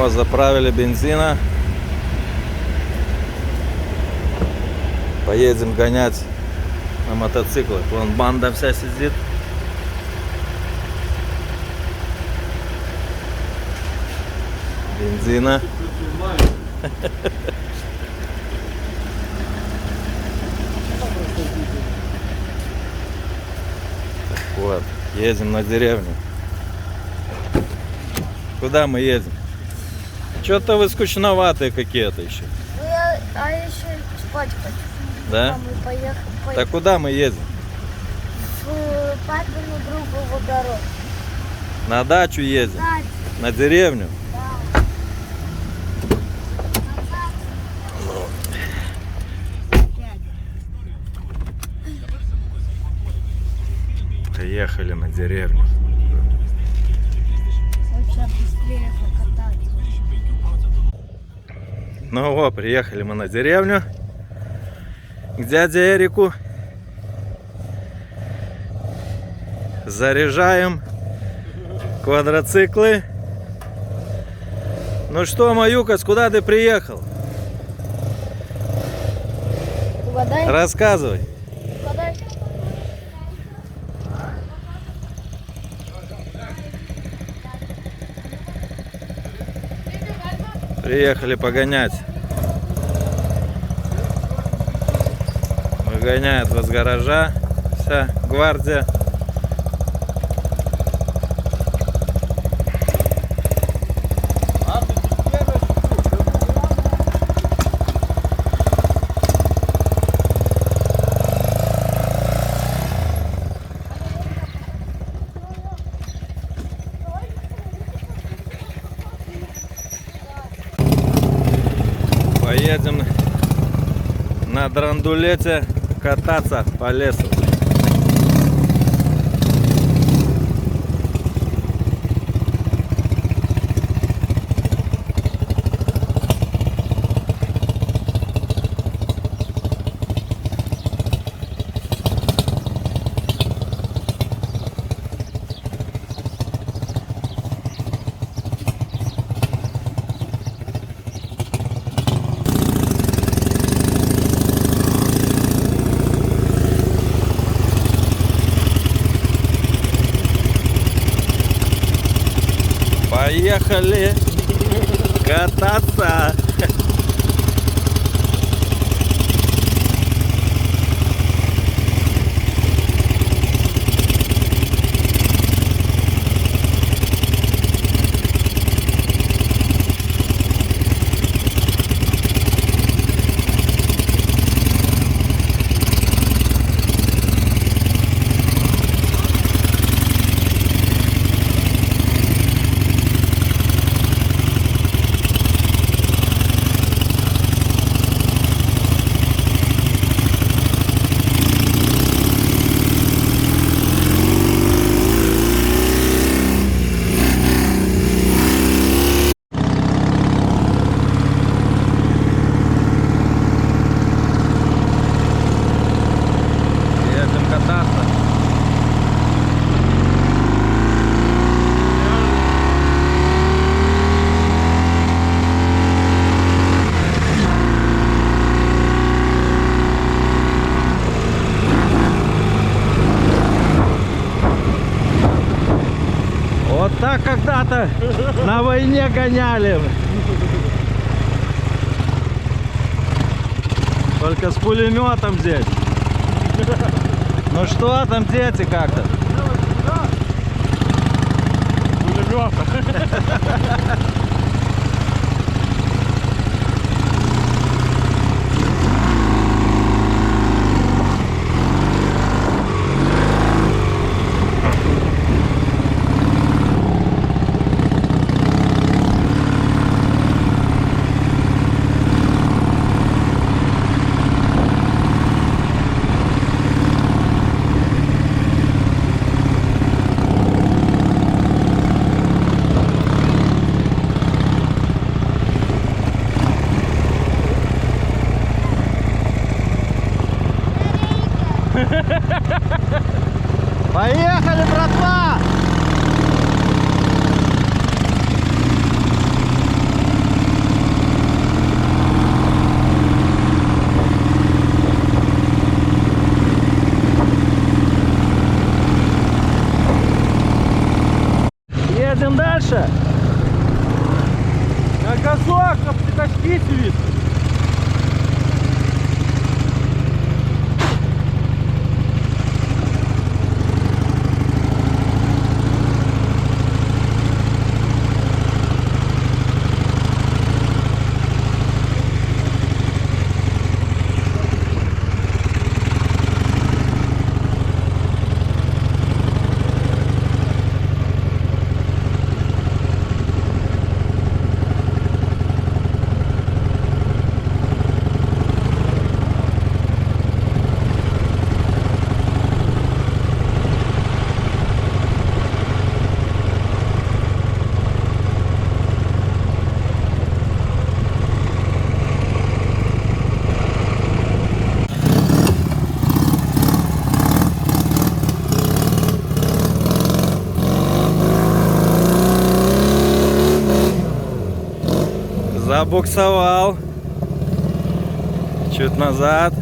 О, заправили бензина. Поедем гонять на мотоциклах. Вон банда вся сидит. Бензина. Вот, едем на деревню. Куда мы едем? Что-то вы скучноватые какие-то еще. А еще спать хочу. Да? Мы поехали. Так куда мы едем? В папину другу в огород. На дачу едем? На деревню? Да. Приехали на деревню. Лучше быстрее покататься. Ну вот, приехали мы на деревню к дяде Эрику. Заряжаем квадроциклы. Ну что, Маюкас, куда ты приехал? Угадай. Рассказывай. Угадай. Приехали погонять. Выгоняет вас с гаража вся гвардия. Поедем на драндулете кататься по лесу. Поехали кататься. Вот так когда-то на войне гоняли. Только с пулеметом здесь. Ну что там, дети, как-то? Пулемет. Поехали, братва! дальше. На газок, щоб ти тащить звідси. Забуксовал. Чуть назад.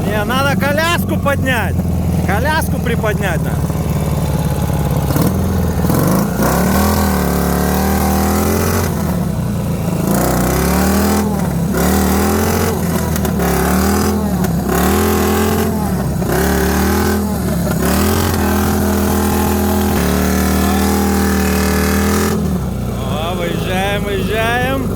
Не, надо коляску поднять. Коляску приподнять надо. О, выезжаем, выезжаем.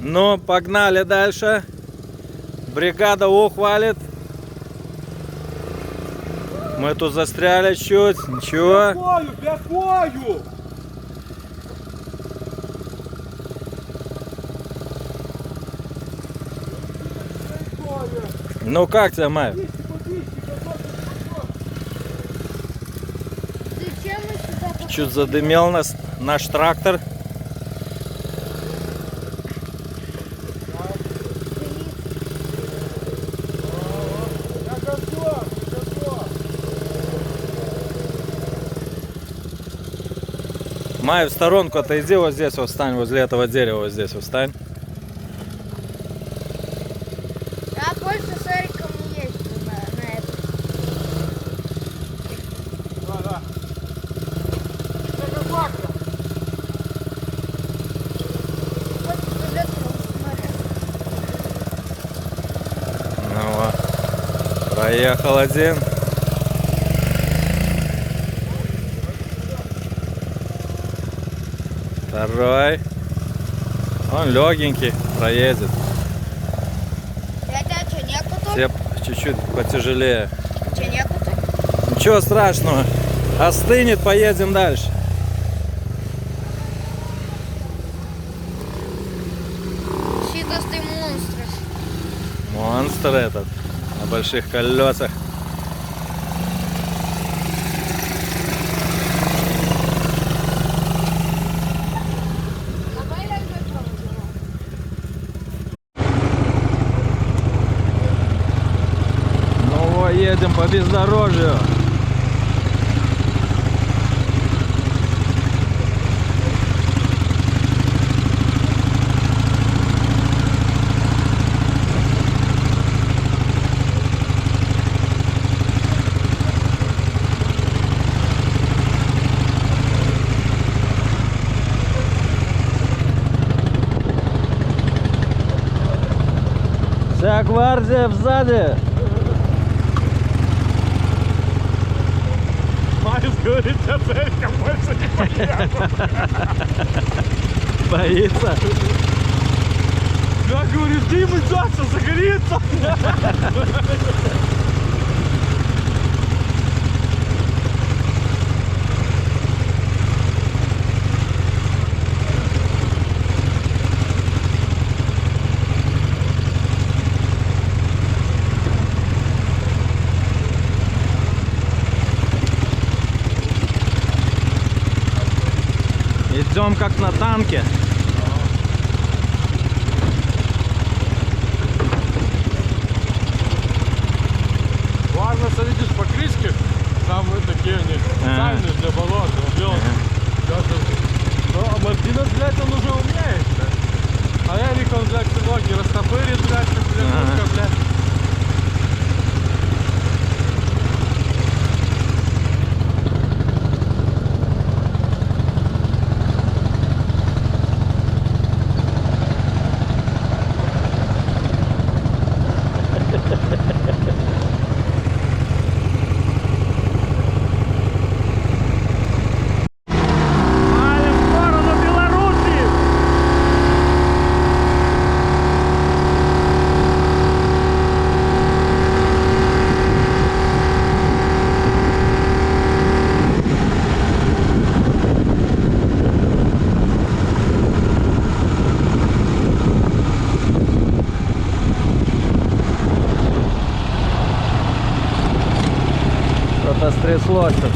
Ну, погнали дальше. Бригада ухвалит. Мы тут застряли чуть. Ничего. Бякою, бякою! Ну как тебя, Майя? Зачем мы сюда попали? Чуть задымел нас наш трактор. На газок, на газок! Майя, в сторонку отойди, вот здесь вот встань, возле этого дерева, вот здесь вот встань. Я больше с Эриком не езжу на это. Да, да. На газок! Вот туда смотри. Ну вот. Проехал один. Второй. Он легенький, проедет. Дядя, что, некуда? Те чуть-чуть потяжелее. Что, некуда? Ничего страшного. Остынет, поедем дальше. Щитостый монстр. Монстр этот. На больших колесах. Давай я возьму. Ну вот, едем по бездорожью. Вся гвардия сзади. Марис говорит, я с Эриком больше не поеду. Боится. Я говорю, Дима, Джонсон загорится. Ползем как на танке. Важно, что видишь покрышки, самые такие они специальные для болот. Ну, а Мартинес, блядь, он уже умеет, блядь. А Эрик, он, блядь, ноги растопырит, блядь, как пленушка, блядь. Валим в сторону Беларуси! Что-то стряслось тут.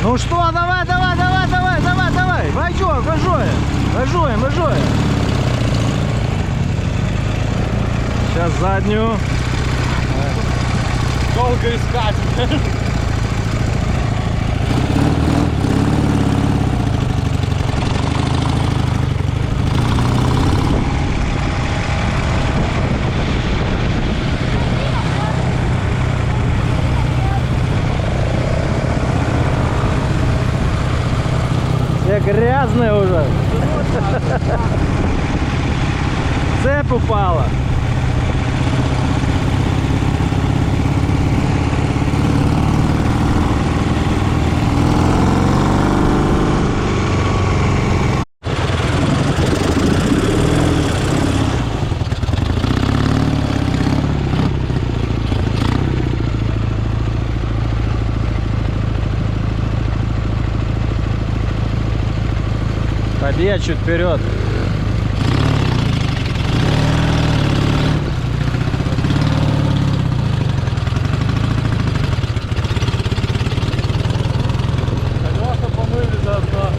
Ну что, давай, давай, давай, давай, давай, давай. Выжуем. Сейчас заднюю. Долго искать. Все грязные уже. Цепь упала. Подъедь чуть вперед. Колеса помыли заодно.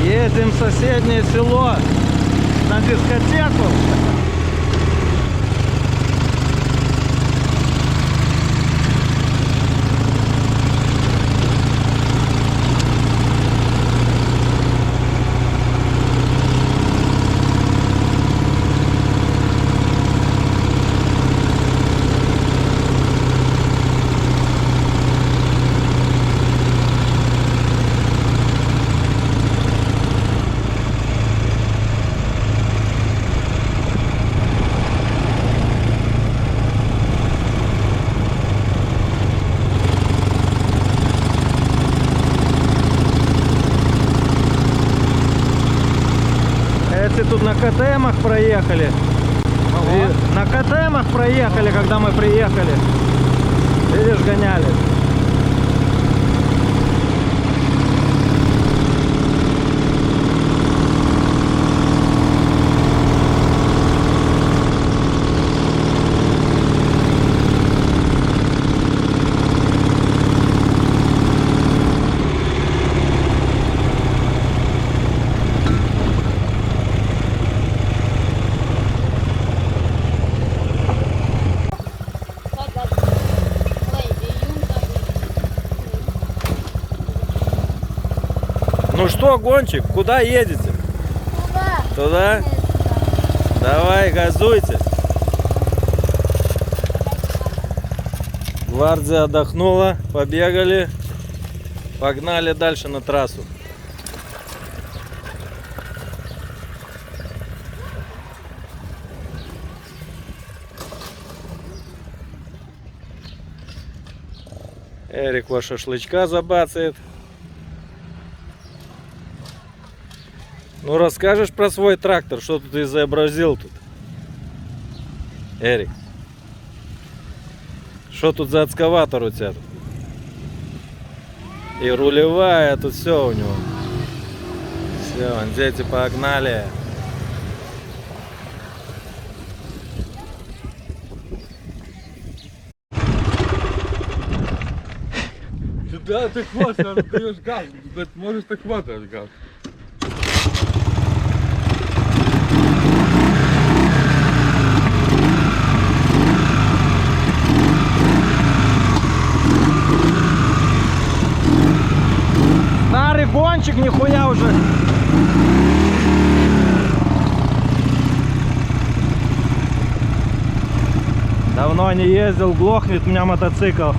Едем в соседнее село на дискотеку. Эти тут на КТМах проехали. И на КТМах проехали, когда мы приехали. Видишь, гоняли. Ну что, гонщик, куда едете? Туда. Туда? Давай, газуйте. Гвардия отдохнула, побегали, погнали дальше на трассу. Эрик во шашлычка забацает. Ну расскажешь про свой трактор, что тут изобразил тут? Эрик. Что тут за экскаватор у тебя? И рулевая, тут все у него. Все, дети погнали. Да, ты хватит, даешь газ. Ты можешь так хватать газ. Старый гонщик, нихуя уже. Давно не ездил, глохнет у меня мотоцикл.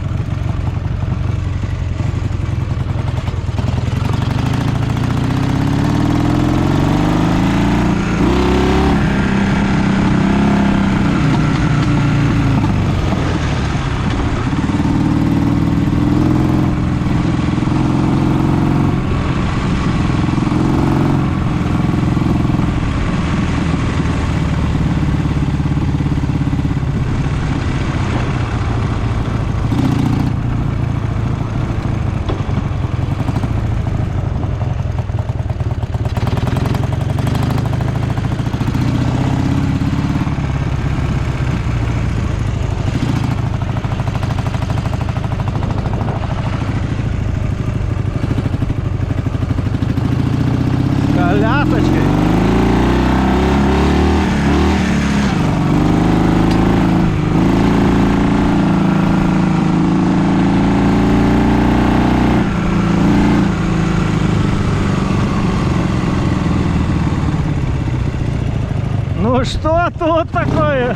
Колясочкой. Ну что тут такое?